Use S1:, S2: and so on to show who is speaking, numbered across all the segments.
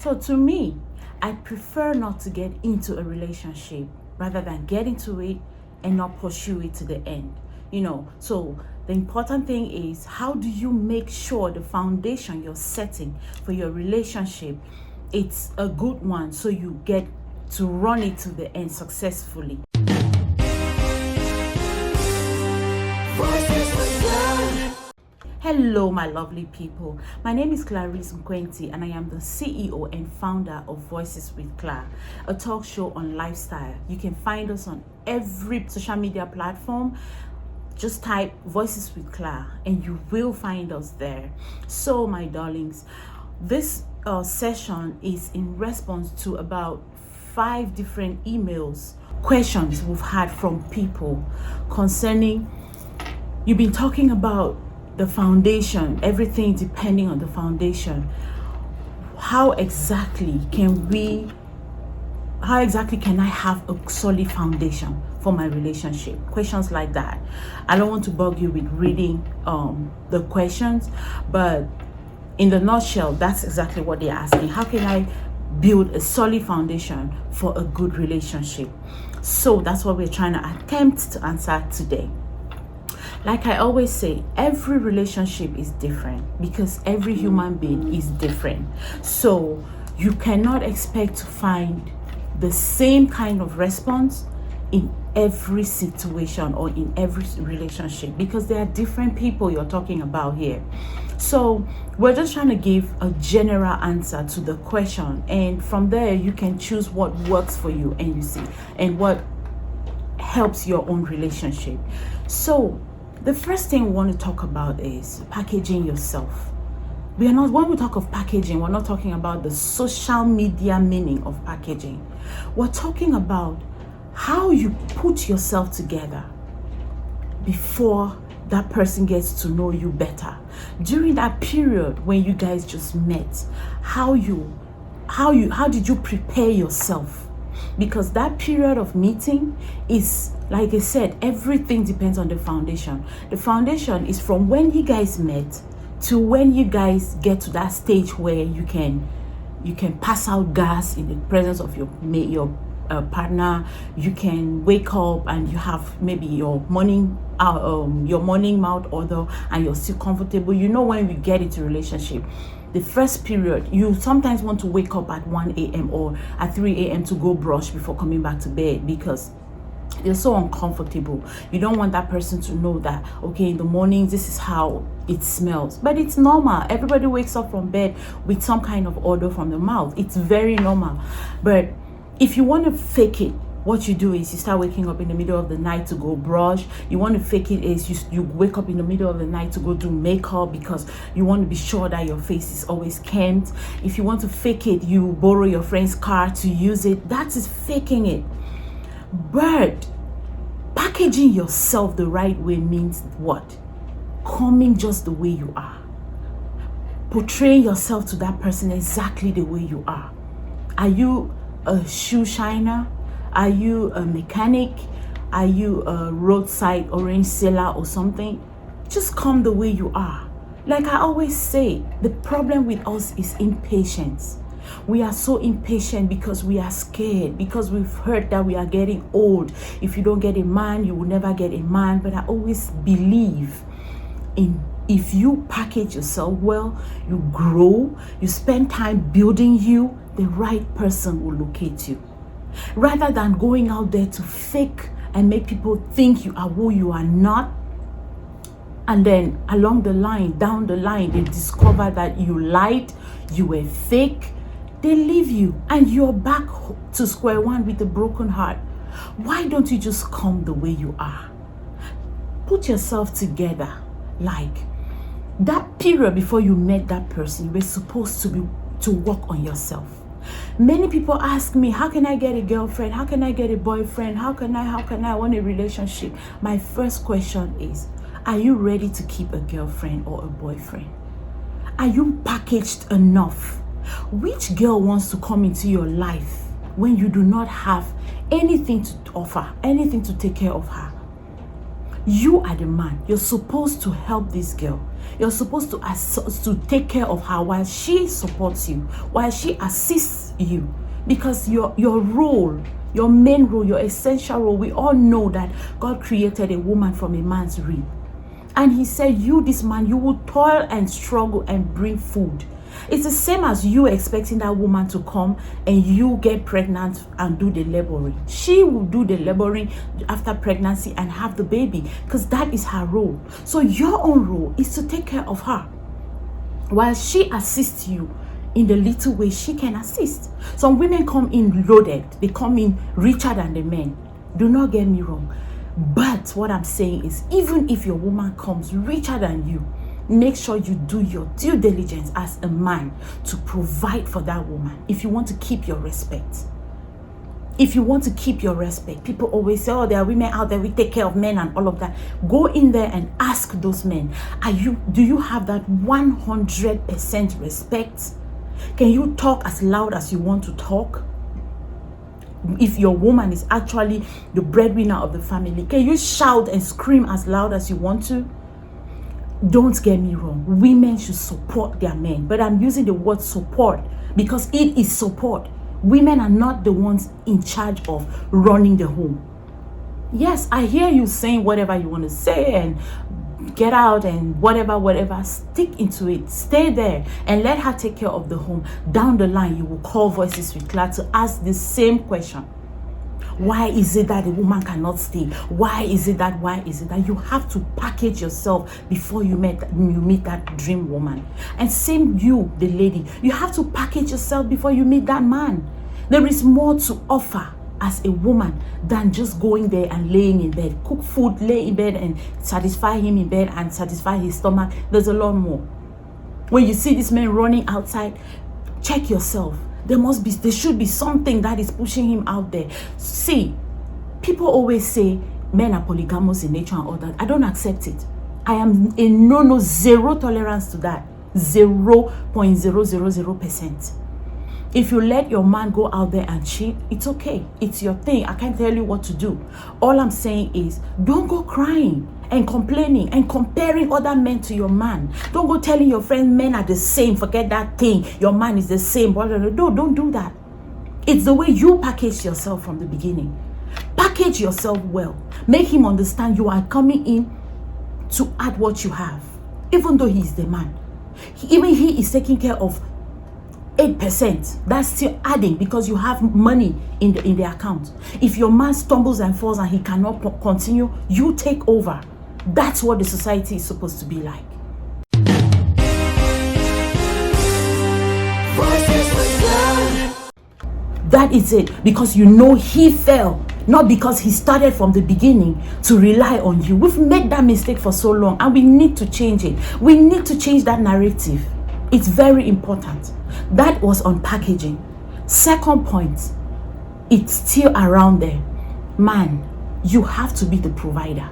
S1: So to me, I prefer not to get into a relationship rather than get into it and not pursue it to the end. So the important thing is, how do you make sure the foundation you're setting for your relationship, it's a good one, so you get to run it to the end successfully. Hello, my lovely people. My name is Clarice Nkwenti, and I am the CEO and founder of Voices with Cla, a talk show on lifestyle. You can find us on every social media platform. Just type Voices with Cla and you will find us there. So, my darlings, this session is in response to about 5 different questions we've had from people concerning, you've been talking about the foundation, everything depending on the foundation. How exactly can I have a solid foundation for my relationship? Questions like that. I don't want to bug you with reading the questions, but in the nutshell, that's exactly what they're asking. How can I build a solid foundation for a good relationship? So that's what we're trying to attempt to answer today. Like I always say, every relationship is different because every human being is different. So you cannot expect to find the same kind of response in every situation or in every relationship, because there are different people you're talking about here. So we're just trying to give a general answer to the question, and from there you can choose what works for you and what helps your own relationship. So the first thing we want to talk about is packaging yourself. When we talk of packaging, we're not talking about the social media meaning of packaging. We're talking about how you put yourself together before that person gets to know you better. During that period when you guys just met, how did you prepare yourself? Because that period of meeting is, like I said, everything depends on the foundation. The foundation is from when you guys met to when you guys get to that stage where you can pass out gas in the presence of your partner. You can wake up and you have maybe your morning mouth odor and you're still comfortable. When we get into a relationship, the first period, you sometimes want to wake up at 1 a.m. or at 3 a.m. to go brush before coming back to bed because you're so uncomfortable. You don't want that person to know that, okay, in the morning, this is how it smells. But it's normal. Everybody wakes up from bed with some kind of odor from the mouth. It's very normal. But if you want to fake it, what you do is you start waking up in the middle of the night to go brush. You want to fake it is you wake up in the middle of the night to go do makeup because you want to be sure that your face is always kempt. If you want to fake it, you borrow your friend's car to use it. That is faking it. But packaging yourself the right way means what? Coming just the way you are. Portraying yourself to that person exactly the way you are. Are you a shoe shiner? Are you a mechanic? Are you a roadside orange seller or something? Just come the way you are. Like I always say, the problem with us is impatience. We are so impatient because we are scared, because we've heard that we are getting old. If you don't get a man, you will never get a man. But I always believe if you package yourself well, you grow, you spend time building you, the right person will locate you. Rather than going out there to fake and make people think you are who you are not, and then down the line, they discover that you lied, you were fake, they leave you, and you're back to square one with a broken heart. Why don't you just come the way you are? Put yourself together. Like that period before you met that person, you were supposed to work on yourself. Many people ask me, how can I get a girlfriend? How can I get a boyfriend? How can I want a relationship? My first question is, are you ready to keep a girlfriend or a boyfriend? Are you packaged enough? Which girl wants to come into your life when you do not have anything to offer, anything to take care of her? You are the man. You're supposed to help this girl. You're supposed to take care of her while she supports you, while she assists you. Because your role, your main role, your essential role, we all know that God created a woman from a man's rib. And he said, you, this man, you will toil and struggle and bring food. It's the same as you expecting that woman to come and you get pregnant and do the laboring. She will do the laboring after pregnancy and have the baby, because that is her role. So your own role is to take care of her while she assists you in the little way she can assist. Some women come in loaded. They come in richer than the men. Do not get me wrong. But what I'm saying is, even if your woman comes richer than you, make sure you do your due diligence as a man to provide for that woman if you want to keep your respect. If you want to keep your respect, people always say, oh, there are women out there, we take care of men and all of that. Go in there and ask those men, do you have that 100% respect? Can you talk as loud as you want to talk? If your woman is actually the breadwinner of the family, can you shout and scream as loud as you want to? Don't get me wrong, women should support their men, but I'm using the word support because it is support. Women are not the ones in charge of running the home. Yes, I hear you saying whatever you want to say and get out and whatever, stick into it, stay there and let her take care of the home. Down the line, you will call Voices with Clara to ask the same question. Why is it that the woman cannot stay? Why is it that you have to package yourself before you meet that dream woman? And same you, the lady, you have to package yourself before you meet that man. There is more to offer as a woman than just going there and laying in bed. Cook food, lay in bed and satisfy him in bed and satisfy his stomach. There's a lot more. When you see this man running outside, check yourself. There should be something that is pushing him out there. See, people always say men are polygamous in nature and all that. I don't accept it. I am a zero tolerance to that. 0.000%. If you let your man go out there and cheat, it's okay. It's your thing. I can't tell you what to do. All I'm saying is, don't go crying and complaining and comparing other men to your man. Don't go telling your friends men are the same. Forget that thing. Your man is the same. No, don't do that. It's the way you package yourself from the beginning. Package yourself well. Make him understand you are coming in to add what you have. Even though he is the man. Even he is taking care of 8%, that's still adding because you have money in the account. If your man stumbles and falls and he cannot continue, you take over. That's what the society is supposed to be like. That is it, because you know he fell, not because he started from the beginning to rely on you. We've made that mistake for so long and we need to change it. We need to change that narrative. It's very important. That was on packaging. Second point, it's still around there. Man, you have to be the provider.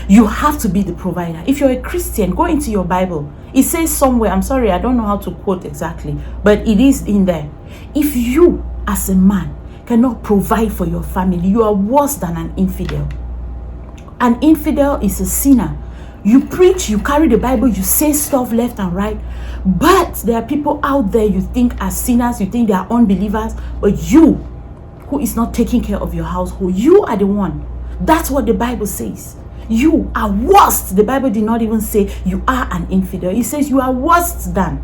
S1: You have to be the provider. If you're a Christian, go into your Bible. It says somewhere, I'm sorry, I don't know how to quote exactly, but it is in there. If you, as a man, cannot provide for your family, you are worse than an infidel. An infidel is a sinner. You preach, you carry the Bible, you say stuff left and right, but there are people out there you think are sinners, you think they are unbelievers, but you, who is not taking care of your household, you are the one. That's what the Bible says. You are worse. The Bible did not even say you are an infidel. It says you are worse than.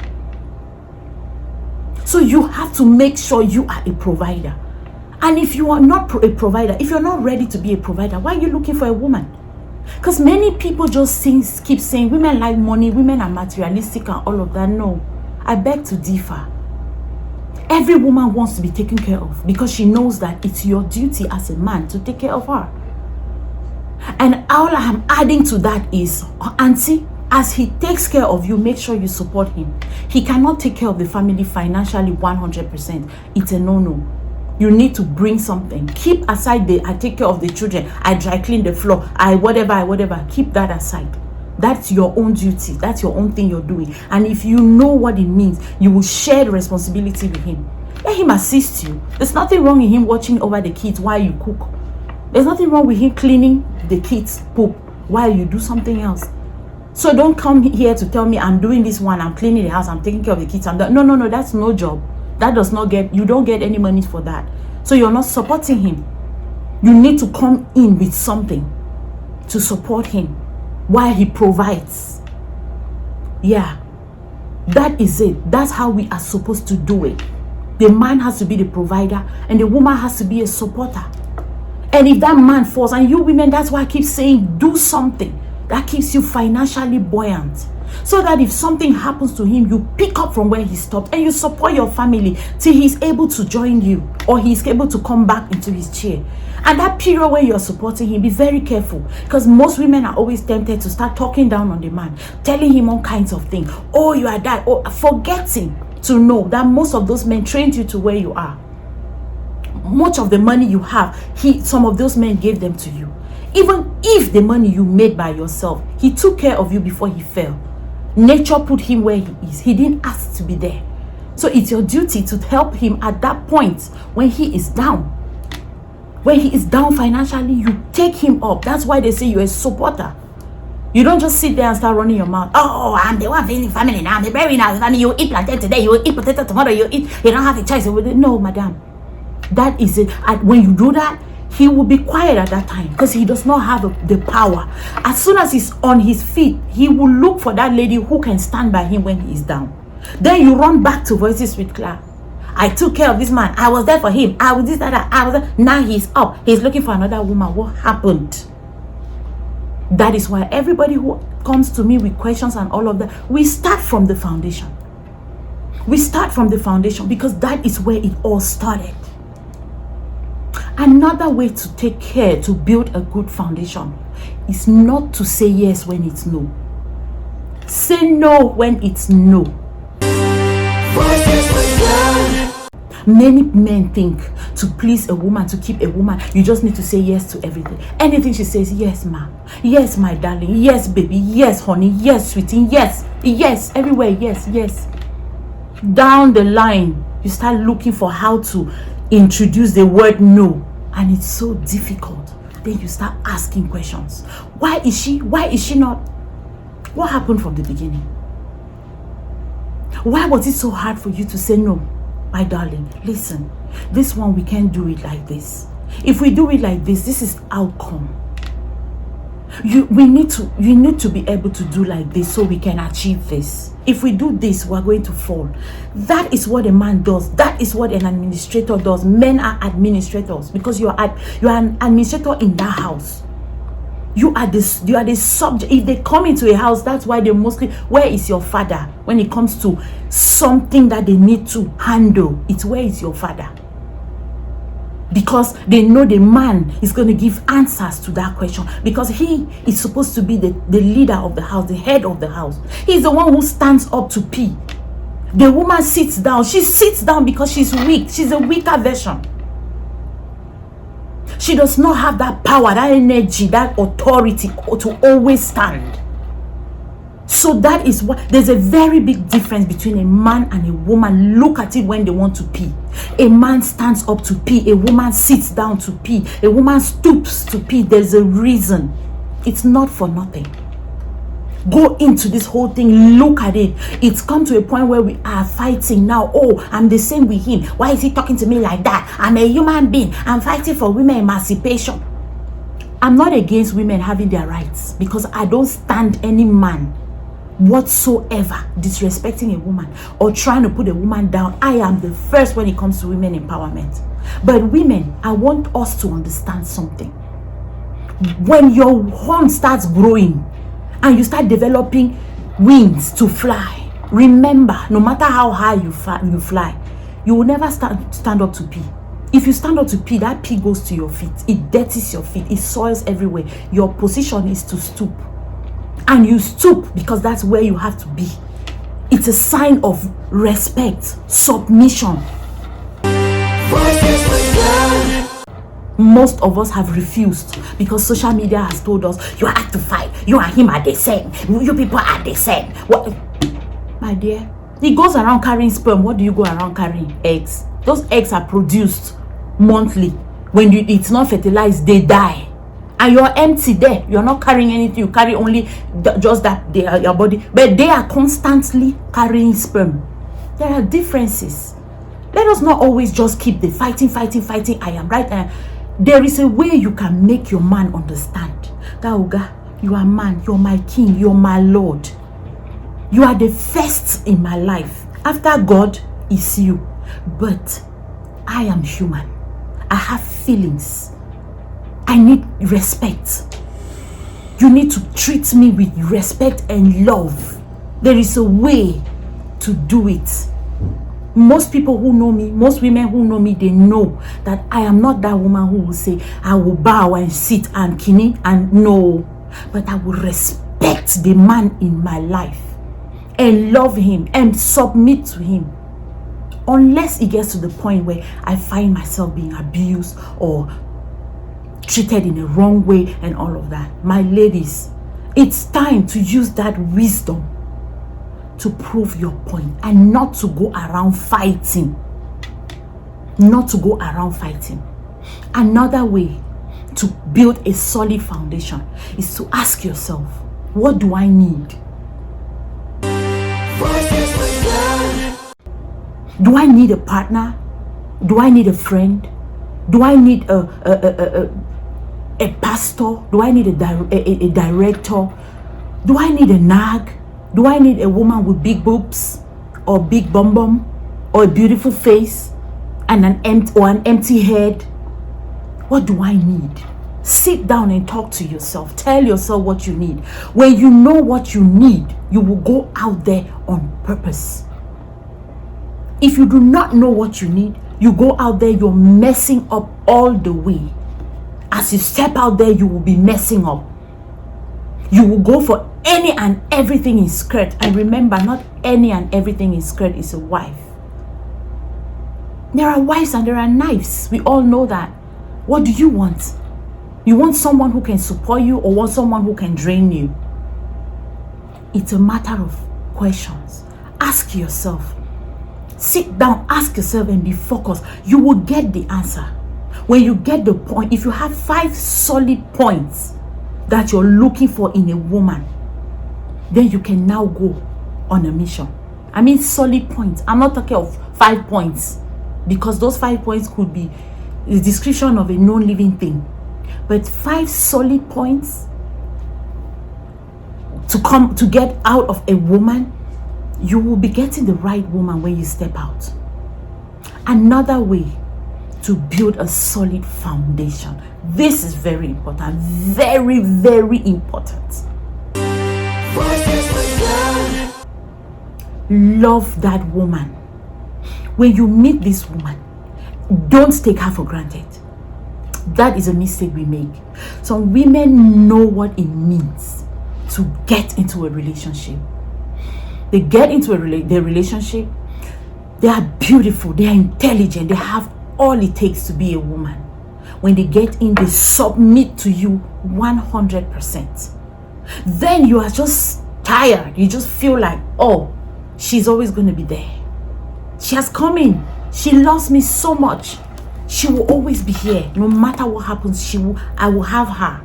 S1: So you have to make sure you are a provider. And if you are not a provider, if you're not ready to be a provider, why are you looking for a woman? Because many people just keep saying women like money, women are materialistic and all of that. No, I beg to differ. Every woman wants to be taken care of because she knows that it's your duty as a man to take care of her. And all I'm adding to that is, auntie, as he takes care of you, make sure you support him. He cannot take care of the family financially 100%. It's a no-no. You need to bring something. Keep aside I take care of the children, I dry clean the floor, I whatever. Keep that aside. That's your own duty. That's your own thing you're doing. And if you know what it means, you will share the responsibility with him. Let him assist you. There's nothing wrong in him watching over the kids while you cook. There's nothing wrong with him cleaning the kids' poop while you do something else. So don't come here to tell me I'm doing this one, I'm cleaning the house, I'm taking care of the kids. No, that's no job. That does not get, you don't get any money for that. So you're not supporting him. You need to come in with something to support him while he provides. Yeah, that is it. That's how we are supposed to do it. The man has to be the provider and the woman has to be a supporter. And if that man falls, and you women, that's why I keep saying, do something that keeps you financially buoyant, so that if something happens to him, you pick up from where he stopped and you support your family till he's able to join you or he's able to come back into his chair. And that period where you're supporting him, be very careful, because most women are always tempted to start talking down on the man, telling him all kinds of things. Oh, you are that. Oh, forgetting to know that most of those men trained you to where you are. Much of the money you have, some of those men gave them to you. Even if the money you made by yourself, he took care of you before he fell. Nature put him where he is. He didn't ask to be there. So it's your duty to help him at that point when he is down. When he is down financially, you take him up. That's why they say you're a supporter. You don't just sit there and start running your mouth. Oh, I'm the one feeding family now. I'm the breadwinner. I mean, you eat plantain today, you eat potato tomorrow, you don't have a choice. No, madam. That is it. And when you do that, he will be quiet at that time because he does not have the power. As soon as he's on his feet, he will look for that lady who can stand by him when he is down. Then you run back to Voices with Claire. I took care of this man. I was there for him. I was this, that. I was there. Now he's up. He's looking for another woman. What happened? That is why everybody who comes to me with questions and all of that, we start from the foundation. We start from the foundation because that is where it all started. Another way to take care to build a good foundation is not to say yes when it's no. Say no when it's no. Many men think to please a woman, to keep a woman, you just need to say yes to everything. Anything she says, yes, ma'am. Yes, my darling. Yes, baby. Yes, honey. Yes, sweetie. Yes. Yes. Everywhere. Yes. Yes. Down the line, you start looking for how to introduce the word no, and it's so difficult. Then you start asking questions. Why is she not? What happened from the beginning? Why was it so hard for you to say no? My darling, listen, this one we can't do it like this. If we do it like this, this is outcome. You need to be able to do like this so we can achieve this. If we do this, we're going to fall. That is what a man does. That is what an administrator does. Men are administrators because you are an administrator in that house. You are the subject. If they come into a house, that's why they mostly, where is your father? When it comes to something that they need to handle, it's where is your father? Because they know the man is going to give answers to that question, because he is supposed to be the leader of the house, the head of the house. He's the one who stands up to pee. The woman sits down. She sits down because she's weak. She's a weaker version. She does not have that power, that energy, that authority to always stand. So that is what, there's a very big difference between a man and a woman. Look at it when they want to pee. A man stands up to pee. A woman sits down to pee. A woman stoops to pee. There's a reason. It's not for nothing. Go into this whole thing. Look at it. It's come to a point where we are fighting now. Oh, I'm the same with him. Why is he talking to me like that? I'm a human being. I'm fighting for women emancipation. I'm not against women having their rights, because I don't stand any man whatsoever disrespecting a woman or trying to put a woman down. I am the first when it comes to women empowerment. But women, I want us to understand something. When your horn starts growing and you start developing wings to fly, remember, no matter how high you fly, you will never stand up to pee. If you stand up to pee, that pee goes to your feet. It dirties your feet. It soils everywhere. Your position is to stoop. And you stoop because that's where you have to be. It's a sign of respect, submission. Most of us have refused because social media has told us, you have to fight. You and him are the same. You people are the same. What? My dear, he goes around carrying sperm. What do you go around carrying? Eggs. Those eggs are produced monthly. When it's not fertilized, they die. and you're empty there. You're not carrying anything. You carry only just that your body, but they are constantly carrying sperm. There are differences. Let us not always just keep the fighting. I am right. There is a way you can make your man understand that, Oga, you are man, you're my king, you're my Lord. You are the first in my life. After God is you. But I am human. I have feelings. I need respect. You need to treat me with respect and love. There is a way to do it. Most people who know me, most women who know me, they know that I am not that woman who will say, I will bow and sit and kini and no. But I will respect the man in my life and love him and submit to him. Unless it gets to the point where I find myself being abused or treated in a wrong way and all of that. My ladies, it's time to use that wisdom to prove your point and not to go around fighting. Not to go around fighting. Another way to build a solid foundation is to ask yourself, what do I need? Do I need a partner? Do I need a friend? Do I need a pastor? Do I need a director? Do I need a nag? Do I need a woman with big boobs or big bum bum or a beautiful face and an empty head? What do I need? Sit down and talk to yourself. Tell yourself what you need. When you know what you need, you will go out there on purpose. If you do not know what you need, you go out there, you're messing up all the way. As you step out there, you will be messing up. You will go for any and everything in skirt. And remember, not any and everything in skirt is a wife. There are wives and there are knives. We all know that. What do you want? You want someone who can support you or want someone who can drain you? It's a matter of questions. Ask yourself. Sit down, ask yourself and be focused. You will get the answer. When you get the point, if you have 5 solid points that you're looking for in a woman, then you can now go on a mission. I mean solid points. I'm not talking of 5 points, because those 5 points could be the description of a non-living thing. But 5 solid points to get out of a woman, you will be getting the right woman when you step out. Another way to build a solid foundation. This is very important. Very, very important. Love that woman. When you meet this woman, don't take her for granted. That is a mistake we make. Some women know what it means to get into a relationship. They get into their relationship. They are beautiful. They are intelligent. They have all it takes to be a woman. When they get in, they submit to you 100%. Then you are just tired. You just feel like, oh, she's always going to be there. She has come in. She loves me so much. She will always be here. No matter what happens, I will have her.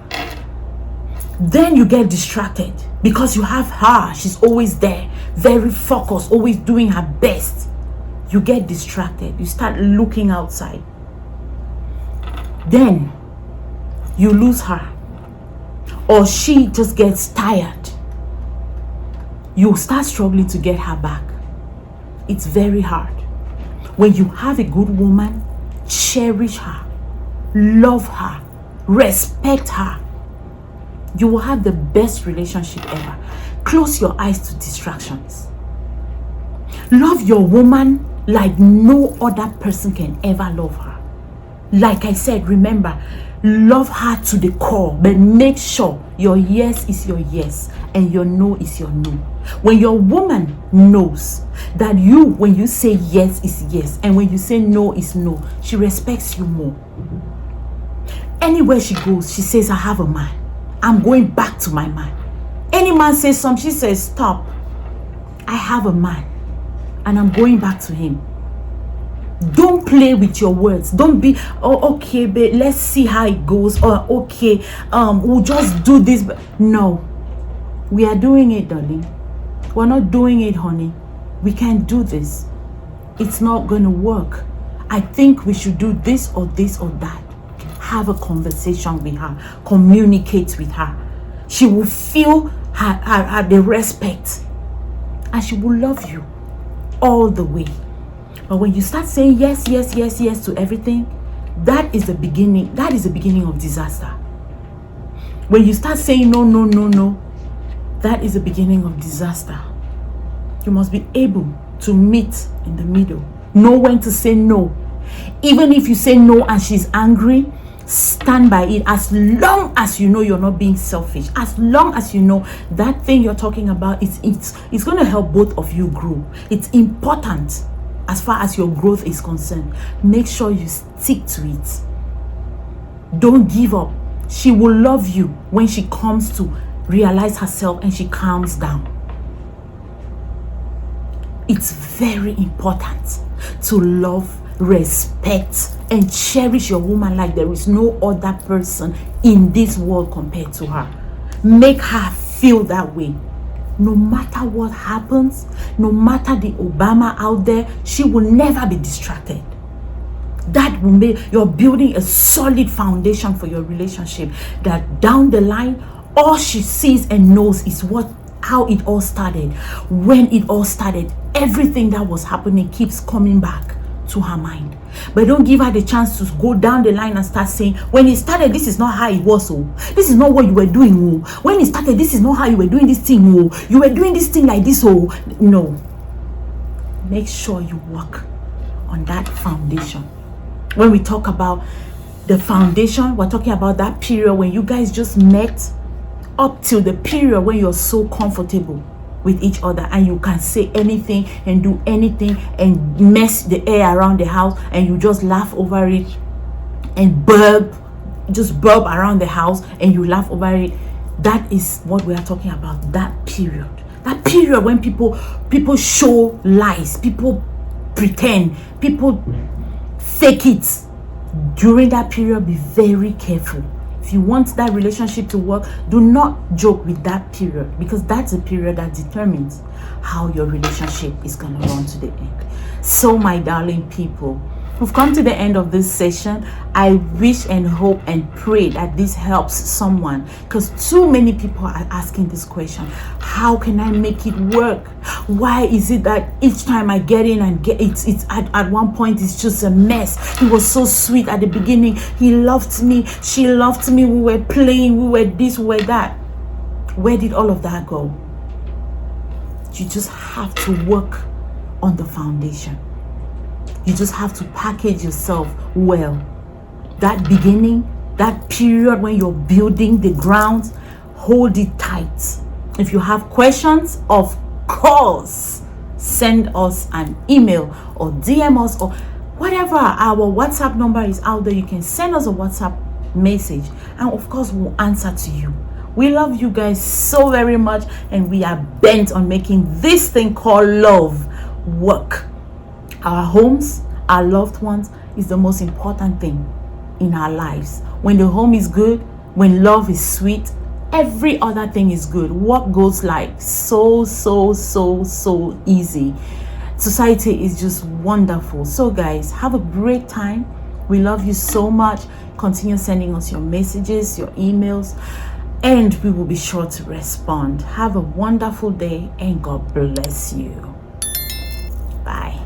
S1: Then you get distracted because you have her. She's always there, very focused, always doing her best. You get distracted. You start looking outside. Then you lose her, or she just gets tired. You start struggling to get her back. It's very hard. When you have a good woman, cherish her, love her, respect her, you will have the best relationship ever. Close your eyes to distractions. Love your woman like no other person can ever love her. Like I said, remember, love her to the core, but make sure your yes is your yes and your no is your no. When your woman knows that when you say yes is yes and when you say no is no, she respects you more. Anywhere she goes, she says, I have a man. I'm going back to my man. Any man says something, she says, stop. I have a man and I'm going back to him. Don't play with your words. Don't be, oh, okay, babe, let's see how it goes. Or, okay, we'll just do this. No, we are doing it, darling. We're not doing it, honey. We can't do this. It's not going to work. I think we should do this or that. Have a conversation with her. Communicate with her. She will feel the respect. And she will love you all the way. But when you start saying yes to everything, that is the beginning. That is the beginning of disaster. When you start saying no, that is the beginning of disaster. You must be able to meet in the middle. Know when to say no. Even if you say no and she's angry, stand by it. As long as you know you're not being selfish, as long as you know that thing you're talking about, it's going to help both of you grow. It's important as far as your growth is concerned. Make sure you stick to it. Don't give up. She will love you when she comes to realize herself and she calms down. It's very important to love, respect, and cherish your woman like there is no other person in this world compared to her. Make her feel that way. No matter what happens, no matter the Obama out there, she will never be distracted. That will make you're building a solid foundation for your relationship, that down the line, all she sees and knows is how it all started. When it all started, everything that was happening keeps coming back to her mind. But don't give her the chance to go down the line and start saying, when it started, this is not how it was. Oh, this is not what you were doing. Oh, when it started, this is not how you were doing this thing. Oh, you were doing this thing like this. Oh, no. Make sure you work on that foundation. When we talk about the foundation, we're talking about that period when you guys just met, up till the period when you're so comfortable with each other and you can say anything and do anything and mess the air around the house and you just laugh over it and burp around the house and you laugh over it. That is what we are talking about. That period when people show lies, people pretend, people fake it. During that period, be very careful. If you want that relationship to work, do not joke with that period, because that's a period that determines how your relationship is going to run to the end. So, my darling people, we've come to the end of this session. I wish and hope and pray that this helps someone, because too many people are asking this question: how can I make it work? Why is it that each time I get in and get it's at one point it's just a mess? He was so sweet at the beginning. He loved me. She loved me. We were playing. We were this. We were that. Where did all of that go? You just have to work on the foundation. You just have to package yourself well. That beginning, that period when you're building the ground, hold it tight. If you have questions, of course, send us an email or DM us or whatever. Our WhatsApp number is out there. You can send us a WhatsApp message and of course we'll answer to you. We love you guys so very much and we are bent on making this thing called love work. Our homes, our loved ones is the most important thing in our lives. When the home is good, when love is sweet, every other thing is good. Work goes like so easy. Society is just wonderful. So guys, have a great time. We love you so much. Continue sending us your messages, your emails, and we will be sure to respond. Have a wonderful day and God bless you. Bye.